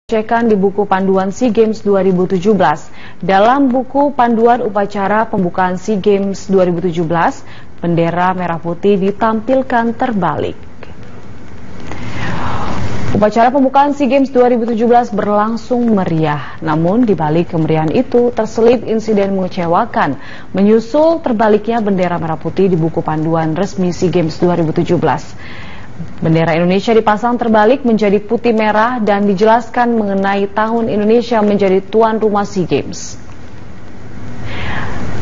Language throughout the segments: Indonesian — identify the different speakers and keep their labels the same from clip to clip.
Speaker 1: Cekan di buku panduan SEA Games 2017. Dalam buku panduan upacara pembukaan SEA Games 2017, bendera merah putih ditampilkan terbalik. Upacara pembukaan SEA Games 2017 berlangsung meriah, namun di balik kemeriahan itu terselip insiden mengecewakan menyusul terbaliknya bendera merah putih di buku panduan resmi SEA Games 2017. Bendera Indonesia dipasang terbalik menjadi putih merah dan dijelaskan mengenai tahun Indonesia menjadi tuan rumah SEA Games.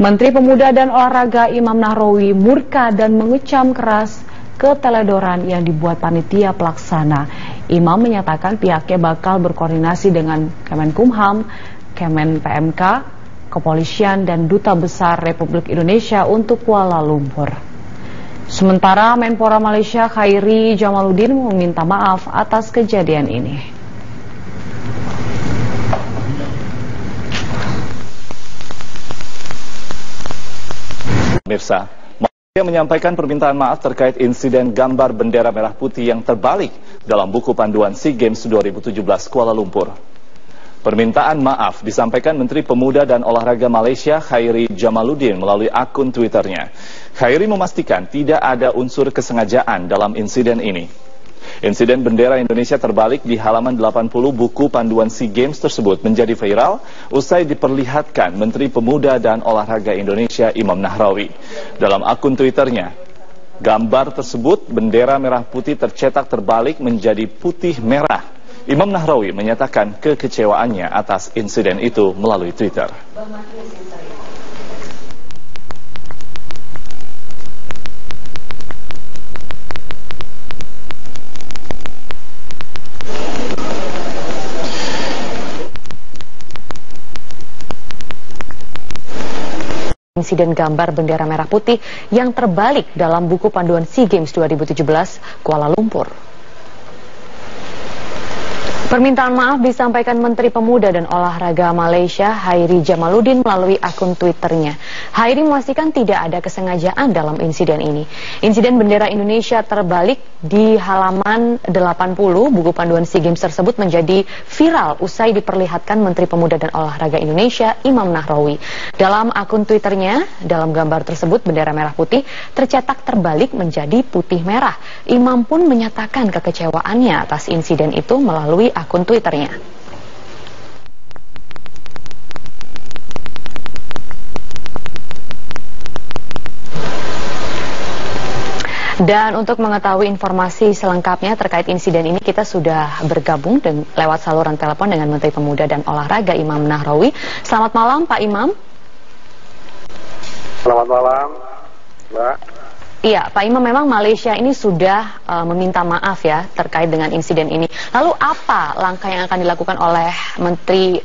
Speaker 1: Menteri Pemuda dan Olahraga Imam Nahrawi murka dan mengecam keras keteledoran yang dibuat panitia pelaksana. Imam menyatakan pihaknya bakal berkoordinasi dengan Kemenkumham, Kemen PMK, Kepolisian dan Duta Besar Republik Indonesia untuk Kuala Lumpur. Sementara Menpora Malaysia Khairi Jamaluddin meminta maaf atas kejadian ini.
Speaker 2: Pemirsa, Malaysia menyampaikan permintaan maaf terkait insiden gambar bendera merah putih yang terbalik dalam buku panduan SEA Games 2017 Kuala Lumpur. Permintaan maaf disampaikan Menteri Pemuda dan Olahraga Malaysia Khairi Jamaluddin melalui akun Twitternya. Khairi memastikan tidak ada unsur kesengajaan dalam insiden ini. Insiden bendera Indonesia terbalik di halaman 80 buku panduan SEA Games tersebut menjadi viral usai diperlihatkan Menteri Pemuda dan Olahraga Indonesia Imam Nahrawi. Dalam akun Twitternya, gambar tersebut bendera merah putih tercetak terbalik menjadi putih merah. Imam Nahrawi menyatakan kekecewaannya atas insiden itu melalui Twitter.
Speaker 3: Insiden gambar bendera merah putih yang terbalik dalam buku panduan SEA Games 2017 Kuala Lumpur. Permintaan maaf disampaikan Menteri Pemuda dan Olahraga Malaysia Khairi Jamaluddin melalui akun Twitternya. Khairi memastikan tidak ada kesengajaan dalam insiden ini. Insiden bendera Indonesia terbalik di halaman 80 buku panduan SEA Games tersebut menjadi viral usai diperlihatkan Menteri Pemuda dan Olahraga Indonesia Imam Nahrawi. Dalam akun Twitternya, dalam gambar tersebut bendera merah putih tercetak terbalik menjadi putih merah. Imam pun menyatakan kekecewaannya atas insiden itu melalui akun Twitternya. Dan untuk mengetahui informasi selengkapnya terkait insiden ini, kita sudah bergabung lewat saluran telepon dengan Menteri Pemuda dan Olahraga Imam Nahrawi. Selamat malam Pak Imam.
Speaker 4: Selamat malam Mbak.
Speaker 3: Iya, Pak Imam, memang Malaysia ini sudah meminta maaf ya terkait dengan insiden ini. Lalu apa langkah yang akan dilakukan oleh Menteri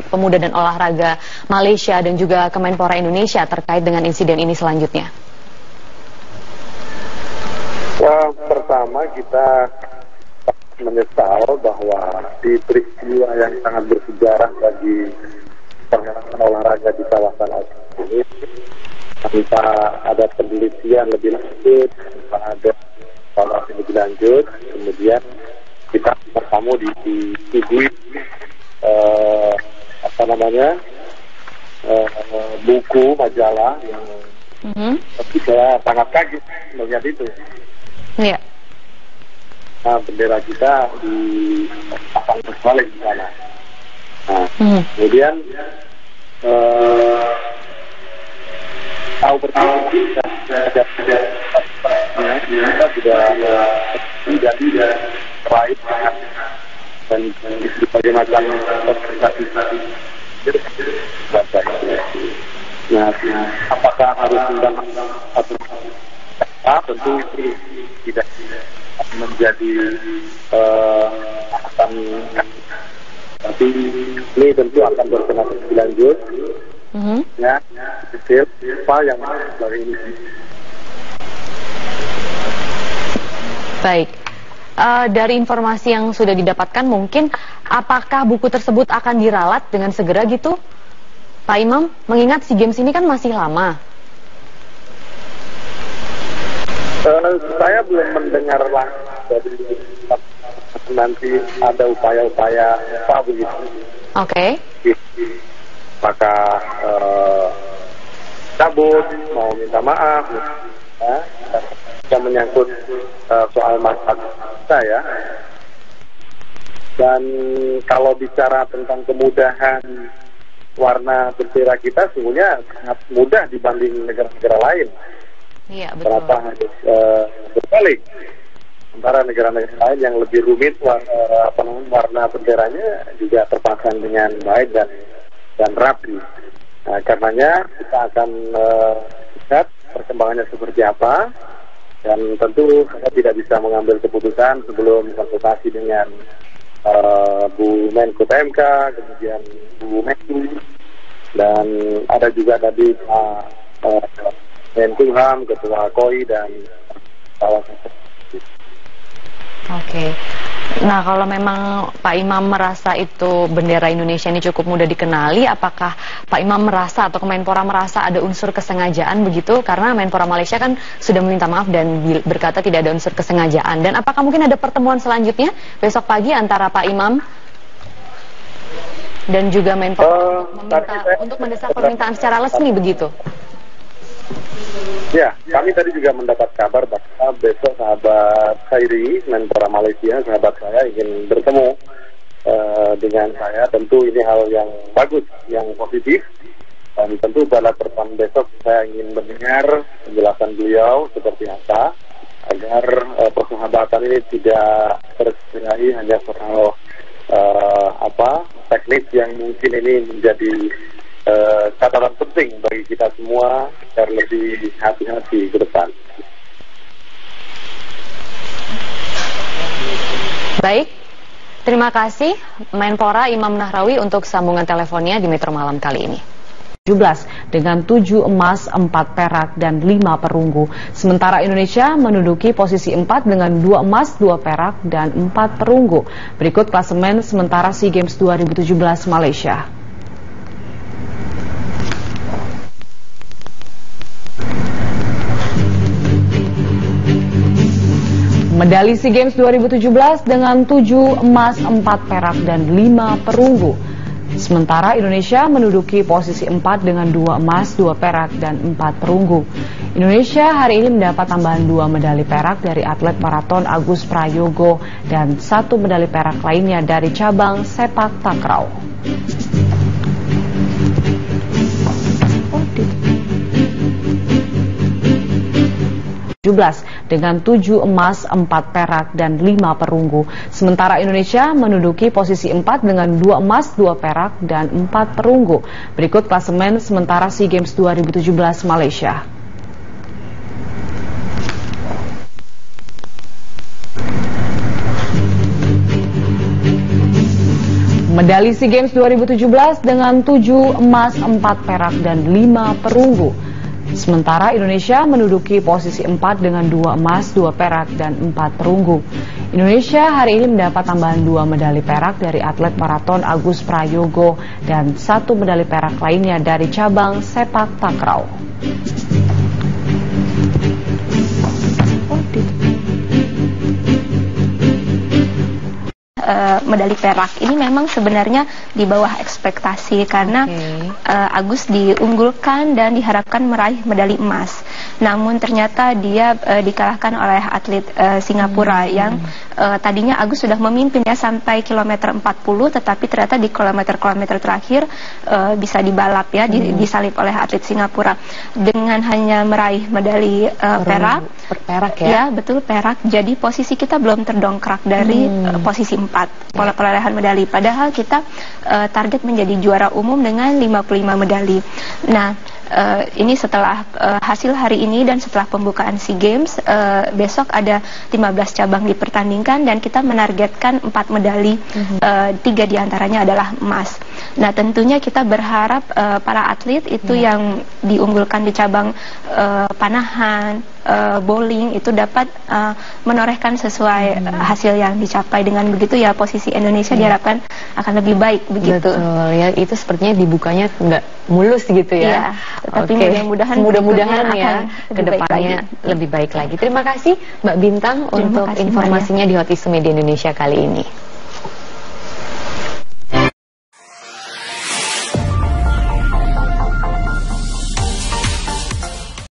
Speaker 3: Pemuda dan Olahraga Malaysia dan juga Kemenpora Indonesia terkait dengan insiden ini selanjutnya?
Speaker 4: Ya, pertama kita menyesal bahwa di peristiwa yang sangat bersejarah bagi perhelatan olahraga di kawasan Asia ini, tanpa ada penelitian lebih lanjut, tanpa ada evaluasi lebih lanjut, kemudian kita bertamu disuguhi buku majalah yang saya sangat kaget melihat itu.
Speaker 3: Iya.
Speaker 4: Nah, bendera kita dipasang terbalik di sana. Nah, kemudian tahu pertama kita sudah tidak baik dan berbagai macam organisasi. Nah, apakah harus undang atau tentu itu tidak menjadi akan tapi ini tentu akan berkenan lebih lanjut. Ya, detail apa yang dari ini.
Speaker 3: Baik, dari informasi yang sudah didapatkan mungkin apakah buku tersebut akan diralat dengan segera gitu, Pak Imam? Mengingat SEA Games ini kan masih lama.
Speaker 4: Saya belum mendengar langsung dari nanti ada upaya-upaya apa begitu.
Speaker 3: Oke.
Speaker 4: Maka cabut, mau minta maaf, ya, yang menyangkut soal masalah saya. Dan kalau bicara tentang kemudahan warna bendera kita, sesungguhnya sangat mudah dibanding negara-negara lain.
Speaker 3: Iya, betul.
Speaker 4: Kenapa harus berbalik? Sementara negara-negara lain yang lebih rumit warna benderanya juga terpasang dengan baik dan rapi. Nah, karenanya kita akan lihat perkembangannya seperti apa, dan tentu saya tidak bisa mengambil keputusan sebelum konsultasi dengan Bu Menko PMK, kemudian Bu Menku, dan ada juga tadi Menkumham, Ketua KOI, dan
Speaker 3: Oke. Nah, kalau memang Pak Imam merasa itu bendera Indonesia ini cukup mudah dikenali, apakah Pak Imam merasa atau Kemenpora merasa ada unsur kesengajaan begitu? Karena Menpora Malaysia kan sudah meminta maaf dan berkata tidak ada unsur kesengajaan. Dan apakah mungkin ada pertemuan selanjutnya besok pagi antara Pak Imam dan juga Menpora untuk mendesak permintaan secara resmi begitu?
Speaker 4: Ya, kami tadi juga mendapat kabar bahwa besok sahabat Khairi, Menpora Malaysia, sahabat saya ingin bertemu dengan saya. Tentu ini hal yang bagus, yang positif. Dan tentu pada pertemuan besok saya ingin mendengar penjelasan beliau seperti apa, agar persahabatan ini tidak terkendali hanya soal teknis yang mungkin ini menjadi catatan penting bagi kita semua agar lebih hati-hati ke depan.
Speaker 3: Baik, terima kasih Menpora Imam Nahrawi untuk sambungan teleponnya di Metro Malam kali ini.
Speaker 1: 17 dengan 7 emas, 4 perak, dan 5 perunggu. Sementara Indonesia menduduki posisi 4 dengan 2 emas, 2 perak, dan 4 perunggu. Berikut klasemen sementara SEA Games 2017 Malaysia. Medali SEA Games 2017 dengan 7 emas, 4 perak, dan 5 perunggu. Sementara Indonesia menduduki posisi 4 dengan 2 emas, 2 perak, dan 4 perunggu. Indonesia hari ini mendapat tambahan 2 medali perak dari atlet maraton Agus Prayogo dan 1 medali perak lainnya dari cabang sepak takraw. Dengan 7 emas, 4 perak, dan 5 perunggu. Sementara Indonesia menduduki posisi 4 dengan 2 emas, 2 perak, dan 4 perunggu. Berikut klasemen sementara SEA Games 2017 Malaysia. Medali SEA Games 2017 dengan 7 emas, 4 perak, dan 5 perunggu. Sementara Indonesia menduduki posisi 4 dengan 2 emas, 2 perak, dan 4 perunggu. Indonesia hari ini mendapat tambahan 2 medali perak dari atlet maraton Agus Prayogo dan 1 medali perak lainnya dari cabang sepak takraw.
Speaker 5: Medali perak ini memang sebenarnya di bawah ekspektasi karena Agus diunggulkan dan diharapkan meraih medali emas. Namun ternyata dia dikalahkan oleh atlet Singapura yang tadinya Agus sudah memimpin ya sampai kilometer 40, tetapi ternyata di kilometer terakhir bisa dibalap ya, disalip oleh atlet Singapura. Dengan hanya meraih medali perak ya, betul, perak. Jadi posisi kita belum terdongkrak dari posisi 4 perolehan medali, padahal kita target menjadi juara umum dengan 55 medali. Nah, ini setelah hasil hari ini dan setelah pembukaan SEA Games, besok ada 15 cabang dipertandingkan dan kita menargetkan 4 medali, 3 diantaranya adalah emas. Nah, tentunya kita berharap para atlet itu yang diunggulkan di cabang panahan, bowling itu dapat menorehkan sesuai hasil yang dicapai. Dengan begitu ya posisi Indonesia diharapkan akan lebih baik begitu.
Speaker 3: Betul ya, itu sepertinya dibukanya nggak mulus gitu ya.
Speaker 5: Tapi mudah-mudahan
Speaker 3: ya kedepannya lebih baik lagi. Terima kasih Mbak Bintang untuk informasinya di Hot Isu Media Indonesia kali ini.